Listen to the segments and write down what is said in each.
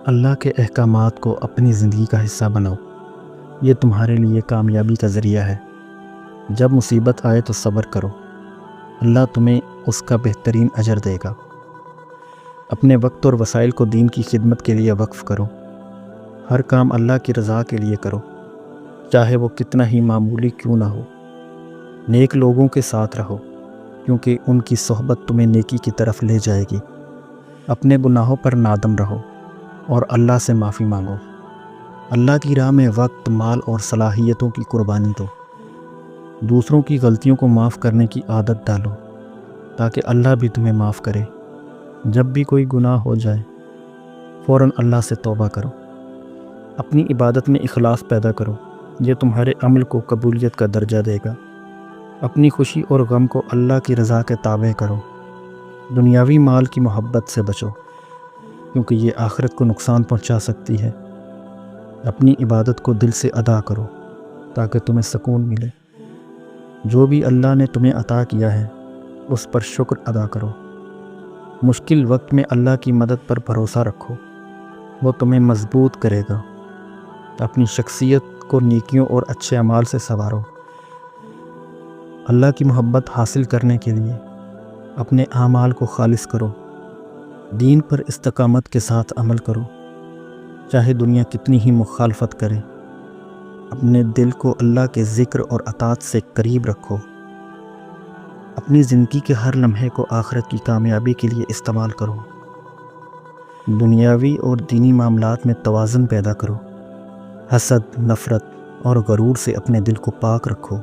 اللہ کے احکامات کو اپنی زندگی کا حصہ بناؤ، یہ تمہارے لیے کامیابی کا ذریعہ ہے۔ جب مصیبت آئے تو صبر کرو، اللہ تمہیں اس کا بہترین اجر دے گا۔ اپنے وقت اور وسائل کو دین کی خدمت کے لیے وقف کرو۔ ہر کام اللہ کی رضا کے لیے کرو، چاہے وہ کتنا ہی معمولی کیوں نہ ہو۔ نیک لوگوں کے ساتھ رہو، کیونکہ ان کی صحبت تمہیں نیکی کی طرف لے جائے گی۔ اپنے گناہوں پر نادم رہو اور اللہ سے معافی مانگو۔ اللہ کی راہ میں وقت، مال اور صلاحیتوں کی قربانی دو۔ دوسروں کی غلطیوں کو معاف کرنے کی عادت ڈالو، تاکہ اللہ بھی تمہیں معاف کرے۔ جب بھی کوئی گناہ ہو جائے، فوراً اللہ سے توبہ کرو۔ اپنی عبادت میں اخلاص پیدا کرو، یہ تمہارے عمل کو قبولیت کا درجہ دے گا۔ اپنی خوشی اور غم کو اللہ کی رضا کے تابع کرو۔ دنیاوی مال کی محبت سے بچو، کیونکہ یہ آخرت کو نقصان پہنچا سکتی ہے۔ اپنی عبادت کو دل سے ادا کرو، تاکہ تمہیں سکون ملے۔ جو بھی اللہ نے تمہیں عطا کیا ہے، اس پر شکر ادا کرو۔ مشکل وقت میں اللہ کی مدد پر بھروسہ رکھو، وہ تمہیں مضبوط کرے گا۔ اپنی شخصیت کو نیکیوں اور اچھے اعمال سے سنوارو۔ اللہ کی محبت حاصل کرنے کے لیے اپنے اعمال کو خالص کرو۔ دین پر استقامت کے ساتھ عمل کرو، چاہے دنیا کتنی ہی مخالفت کرے۔ اپنے دل کو اللہ کے ذکر اور اطاعت سے قریب رکھو۔ اپنی زندگی کے ہر لمحے کو آخرت کی کامیابی کے لیے استعمال کرو۔ دنیاوی اور دینی معاملات میں توازن پیدا کرو۔ حسد، نفرت اور غرور سے اپنے دل کو پاک رکھو۔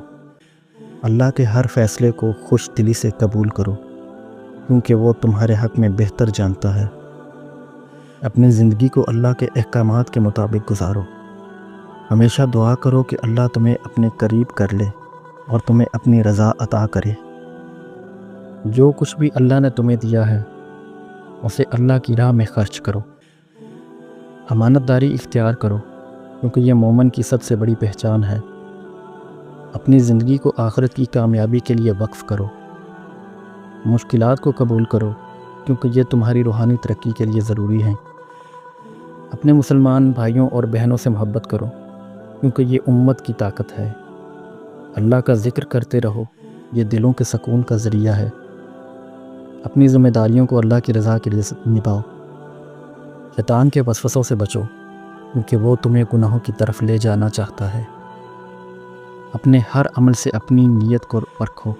اللہ کے ہر فیصلے کو خوش دلی سے قبول کرو، کیونکہ وہ تمہارے حق میں بہتر جانتا ہے۔ اپنی زندگی کو اللہ کے احکامات کے مطابق گزارو۔ ہمیشہ دعا کرو کہ اللہ تمہیں اپنے قریب کر لے اور تمہیں اپنی رضا عطا کرے۔ جو کچھ بھی اللہ نے تمہیں دیا ہے، اسے اللہ کی راہ میں خرچ کرو۔ امانت داری اختیار کرو، کیونکہ یہ مومن کی سب سے بڑی پہچان ہے۔ اپنی زندگی کو آخرت کی کامیابی کے لیے وقف کرو۔ مشکلات کو قبول کرو، کیونکہ یہ تمہاری روحانی ترقی کے لیے ضروری ہیں۔ اپنے مسلمان بھائیوں اور بہنوں سے محبت کرو، کیونکہ یہ امت کی طاقت ہے۔ اللہ کا ذکر کرتے رہو، یہ دلوں کے سکون کا ذریعہ ہے۔ اپنی ذمہ داریوں کو اللہ کی رضا کے لیے نبھاؤ۔ شیطان کے وسوسوں سے بچو، کیونکہ وہ تمہیں گناہوں کی طرف لے جانا چاہتا ہے۔ اپنے ہر عمل سے اپنی نیت کو پرکھو۔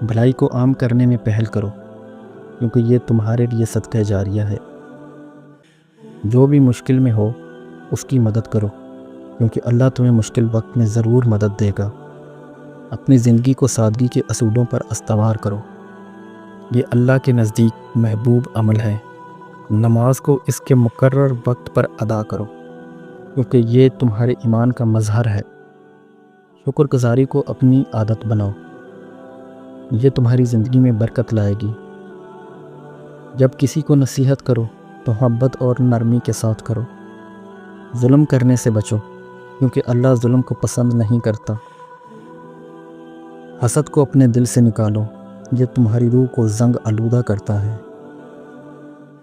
بھلائی کو عام کرنے میں پہل کرو، کیونکہ یہ تمہارے لیے صدقہ جاریہ ہے۔ جو بھی مشکل میں ہو، اس کی مدد کرو، کیونکہ اللہ تمہیں مشکل وقت میں ضرور مدد دے گا۔ اپنی زندگی کو سادگی کے اصولوں پر استوار کرو، یہ اللہ کے نزدیک محبوب عمل ہے۔ نماز کو اس کے مقرر وقت پر ادا کرو، کیونکہ یہ تمہارے ایمان کا مظہر ہے۔ شکر گزاری کو اپنی عادت بناؤ، یہ تمہاری زندگی میں برکت لائے گی۔ جب کسی کو نصیحت کرو تو محبت اور نرمی کے ساتھ کرو۔ ظلم کرنے سے بچو، کیونکہ اللہ ظلم کو پسند نہیں کرتا۔ حسد کو اپنے دل سے نکالو، یہ تمہاری روح کو زنگ آلودہ کرتا ہے۔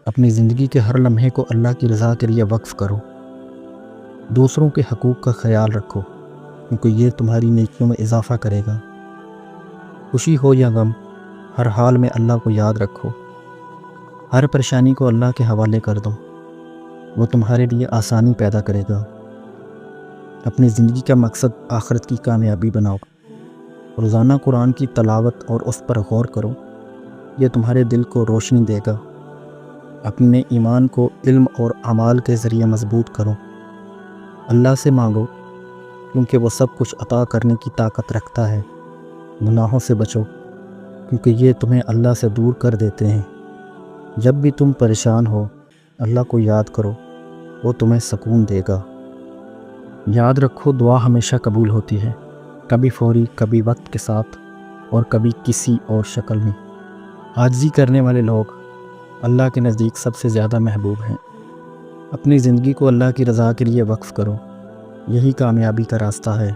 اپنی زندگی کے ہر لمحے کو اللہ کی رضا کے لیے وقف کرو۔ دوسروں کے حقوق کا خیال رکھو، کیونکہ یہ تمہاری نیکیوں میں اضافہ کرے گا۔ خوشی ہو یا غم، ہر حال میں اللہ کو یاد رکھو۔ ہر پریشانی کو اللہ کے حوالے کر دو، وہ تمہارے لیے آسانی پیدا کرے گا۔ اپنی زندگی کا مقصد آخرت کی کامیابی بناؤ۔ روزانہ قرآن کی تلاوت اور اس پر غور کرو، یہ تمہارے دل کو روشنی دے گا۔ اپنے ایمان کو علم اور اعمال کے ذریعے مضبوط کرو۔ اللہ سے مانگو، کیونکہ وہ سب کچھ عطا کرنے کی طاقت رکھتا ہے۔ گناہوں سے بچو، کیونکہ یہ تمہیں اللہ سے دور کر دیتے ہیں۔ جب بھی تم پریشان ہو، اللہ کو یاد کرو، وہ تمہیں سکون دے گا۔ یاد رکھو، دعا ہمیشہ قبول ہوتی ہے، کبھی فوری، کبھی وقت کے ساتھ، اور کبھی کسی اور شکل میں۔ عاجزی کرنے والے لوگ اللہ کے نزدیک سب سے زیادہ محبوب ہیں۔ اپنی زندگی کو اللہ کی رضا کے لیے وقف کرو، یہی کامیابی کا راستہ ہے۔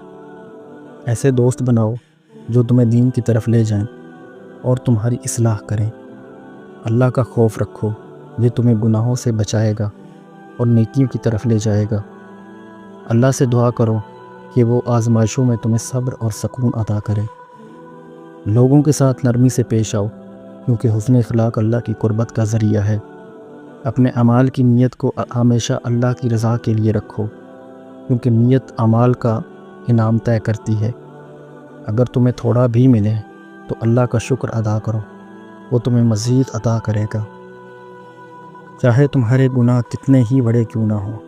ایسے دوست بناؤ جو تمہیں دین کی طرف لے جائیں اور تمہاری اصلاح کریں۔ اللہ کا خوف رکھو، یہ تمہیں گناہوں سے بچائے گا اور نیکیوں کی طرف لے جائے گا۔ اللہ سے دعا کرو کہ وہ آزمائشوں میں تمہیں صبر اور سکون عطا کرے۔ لوگوں کے ساتھ نرمی سے پیش آؤ، کیونکہ حسن اخلاق اللہ کی قربت کا ذریعہ ہے۔ اپنے اعمال کی نیت کو ہمیشہ اللہ کی رضا کے لیے رکھو، کیونکہ نیت اعمال کا انعام طے کرتی ہے۔ اگر تمہیں تھوڑا بھی ملے تو اللہ کا شکر ادا کرو، وہ تمہیں مزید عطا کرے گا۔ چاہے تمہارے گناہ کتنے ہی بڑے کیوں نہ ہوں،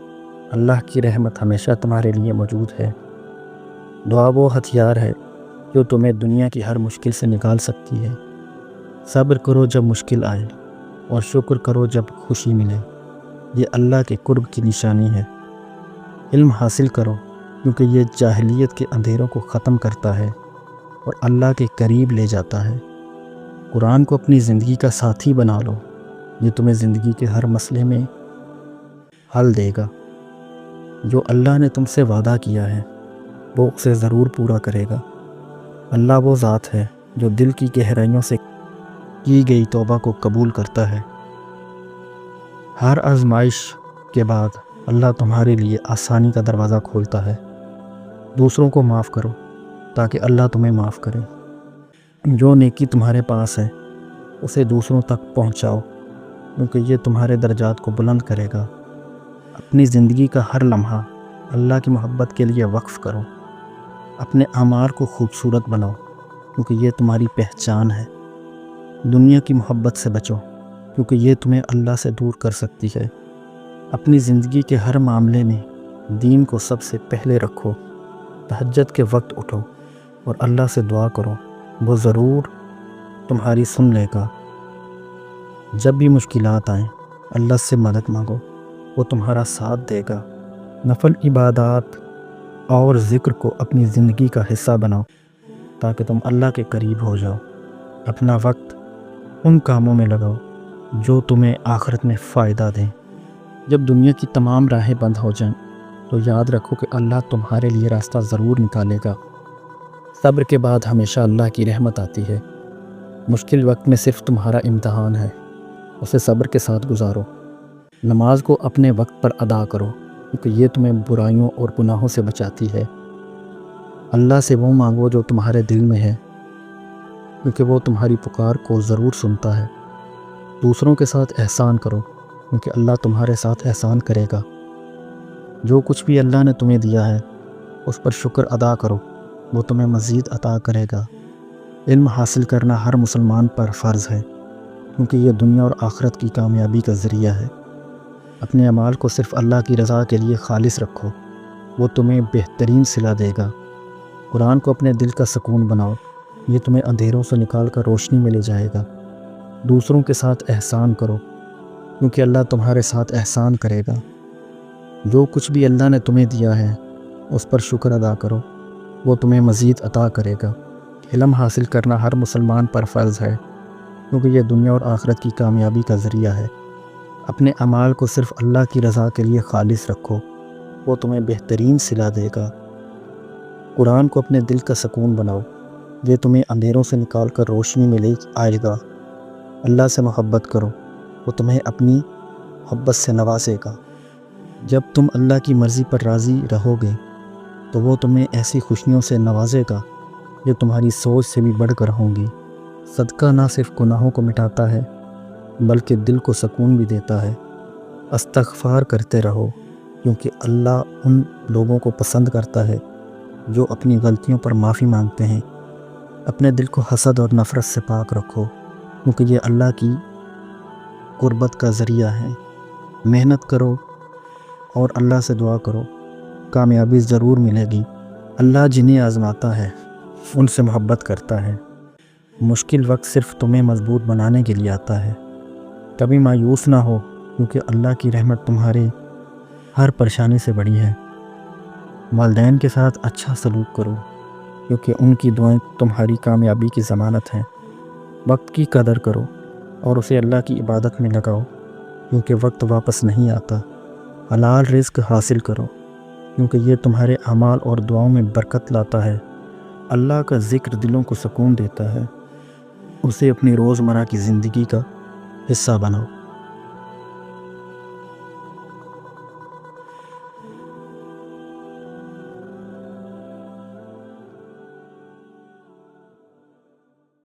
اللہ کی رحمت ہمیشہ تمہارے لیے موجود ہے۔ دعا وہ ہتھیار ہے جو تمہیں دنیا کی ہر مشکل سے نکال سکتی ہے۔ صبر کرو جب مشکل آئے، اور شکر کرو جب خوشی ملے، یہ اللہ کے قرب کی نشانی ہے۔ علم حاصل کرو، کیونکہ یہ جاہلیت کے اندھیروں کو ختم کرتا ہے اور اللہ کے قریب لے جاتا ہے۔ قرآن کو اپنی زندگی کا ساتھی بنا لو، یہ تمہیں زندگی کے ہر مسئلے میں حل دے گا۔ جو اللہ نے تم سے وعدہ کیا ہے وہ اسے ضرور پورا کرے گا۔ اللہ وہ ذات ہے جو دل کی گہرائیوں سے کی گئی توبہ کو قبول کرتا ہے۔ ہر آزمائش کے بعد اللہ تمہارے لیے آسانی کا دروازہ کھولتا ہے۔ دوسروں کو معاف کرو تاکہ اللہ تمہیں معاف کرے۔ جو نیکی تمہارے پاس ہے اسے دوسروں تک پہنچاؤ، کیونکہ یہ تمہارے درجات کو بلند کرے گا۔ اپنی زندگی کا ہر لمحہ اللہ کی محبت کے لیے وقف کرو۔ اپنے اعمال کو خوبصورت بناؤ، کیونکہ یہ تمہاری پہچان ہے۔ دنیا کی محبت سے بچو، کیونکہ یہ تمہیں اللہ سے دور کر سکتی ہے۔ اپنی زندگی کے ہر معاملے میں دین کو سب سے پہلے رکھو۔ تہجد کے وقت اٹھو اور اللہ سے دعا کرو، وہ ضرور تمہاری سن لے گا۔ جب بھی مشکلات آئیں اللہ سے مدد مانگو، وہ تمہارا ساتھ دے گا۔ نفل عبادات اور ذکر کو اپنی زندگی کا حصہ بناؤ تاکہ تم اللہ کے قریب ہو جاؤ۔ اپنا وقت ان کاموں میں لگاؤ جو تمہیں آخرت میں فائدہ دیں۔ جب دنیا کی تمام راہیں بند ہو جائیں تو یاد رکھو کہ اللہ تمہارے لیے راستہ ضرور نکالے گا۔ صبر کے بعد ہمیشہ اللہ کی رحمت آتی ہے۔ مشکل وقت میں صرف تمہارا امتحان ہے، اسے صبر کے ساتھ گزارو۔ نماز کو اپنے وقت پر ادا کرو، کیونکہ یہ تمہیں برائیوں اور گناہوں سے بچاتی ہے۔ اللہ سے وہ مانگو جو تمہارے دل میں ہے، کیونکہ وہ تمہاری پکار کو ضرور سنتا ہے۔ دوسروں کے ساتھ احسان کرو، کیونکہ اللہ تمہارے ساتھ احسان کرے گا۔ جو کچھ بھی اللہ نے تمہیں دیا ہے اس پر شکر ادا کرو، وہ تمہیں مزید عطا کرے گا۔ علم حاصل کرنا ہر مسلمان پر فرض ہے، کیونکہ یہ دنیا اور آخرت کی کامیابی کا ذریعہ ہے۔ اپنے اعمال کو صرف اللہ کی رضا کے لیے خالص رکھو، وہ تمہیں بہترین صلہ دے گا۔ قرآن کو اپنے دل کا سکون بناؤ، یہ تمہیں اندھیروں سے نکال کر روشنی میں لے جائے گا۔ دوسروں کے ساتھ احسان کرو، کیونکہ اللہ تمہارے ساتھ احسان کرے گا۔ جو کچھ بھی اللہ نے تمہیں دیا ہے اس پر شکر ادا کرو، وہ تمہیں مزید عطا کرے گا۔ علم حاصل کرنا ہر مسلمان پر فرض ہے، کیونکہ یہ دنیا اور آخرت کی کامیابی کا ذریعہ ہے۔ اپنے اعمال کو صرف اللہ کی رضا کے لیے خالص رکھو، وہ تمہیں بہترین صلہ دے گا۔ قرآن کو اپنے دل کا سکون بناؤ، یہ تمہیں اندھیروں سے نکال کر روشنی میں لے آئے گا۔ اللہ سے محبت کرو، وہ تمہیں اپنی محبت سے نوازے گا۔ جب تم اللہ کی مرضی پر راضی رہو گے تو وہ تمہیں ایسی خوشیوں سے نوازے گا جو تمہاری سوچ سے بھی بڑھ کر ہوں گی۔ صدقہ نہ صرف گناہوں کو مٹاتا ہے بلکہ دل کو سکون بھی دیتا ہے۔ استغفار کرتے رہو، کیونکہ اللہ ان لوگوں کو پسند کرتا ہے جو اپنی غلطیوں پر معافی مانگتے ہیں۔ اپنے دل کو حسد اور نفرت سے پاک رکھو، کیونکہ یہ اللہ کی قربت کا ذریعہ ہے۔ محنت کرو اور اللہ سے دعا کرو، کامیابی ضرور ملے گی۔ اللہ جنہیں آزماتا ہے ان سے محبت کرتا ہے۔ مشکل وقت صرف تمہیں مضبوط بنانے کے لیے آتا ہے۔ کبھی مایوس نہ ہو، کیونکہ اللہ کی رحمت تمہارے ہر پریشانی سے بڑی ہے۔ والدین کے ساتھ اچھا سلوک کرو، کیونکہ ان کی دعائیں تمہاری کامیابی کی ضمانت ہیں۔ وقت کی قدر کرو اور اسے اللہ کی عبادت میں لگاؤ، کیونکہ وقت واپس نہیں آتا۔ حلال رزق حاصل کرو، کیونکہ یہ تمہارے اعمال اور دعاؤں میں برکت لاتا ہے۔ اللہ کا ذکر دلوں کو سکون دیتا ہے، اسے اپنی روزمرہ کی زندگی کا حصہ بناؤ۔